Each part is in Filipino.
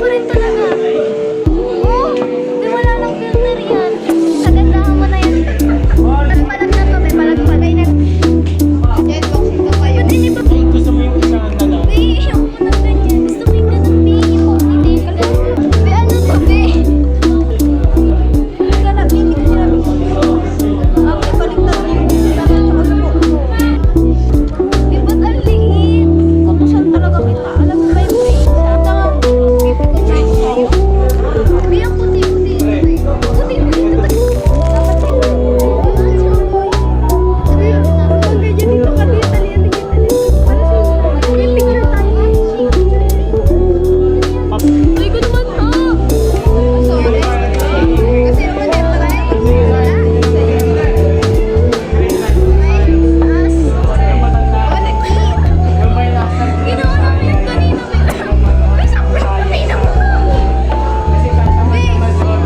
pa rin talaga. Oh, di wala nang filter yan. Kagandahan mo na yan. Palag na to, may palag-palay na. Yan, boxing ka kayo. Pwede ba? Gusto mo yung isang na lang? Ayaw ko na ganyan. Gusto mo yung ganun, be. Hindi ka lang. Be, ano to, be? Hindi ka na, be. Hindi ka na, be. Ang ibaliktad mo yung dami tsaka sa buko. Di ba't ang liit? Kapusan talaga kita. Alam mo ba yung brain? Saka, pipipicture ko sa'yo. Be, ang puti-puti. Puti-puti. Dapat sila. Dito ka, dito, dito. Para sa'yo. May picture tayo. Ay, ko naman to. Sorry. Kasi naman yan pala eh. Wala. Ginawa namin yan kanina. Ay, sakto. Patay na mo. Wala may iwan na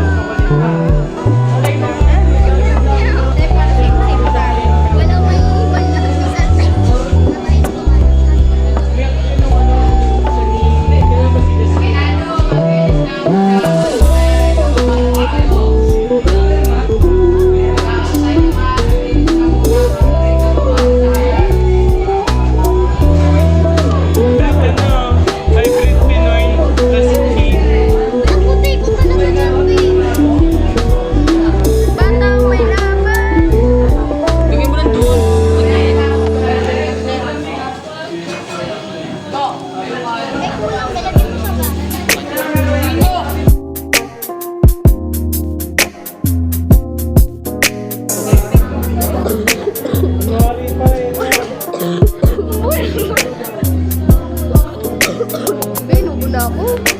Hybrid Pinoy plus cheese. ang puti ko talaga yan, be. Batang may laban. Lagyan mo lang doon. Ay, kulang. Nalagyan mo sa ba? Sorry pa rin. Be, nubo na ako.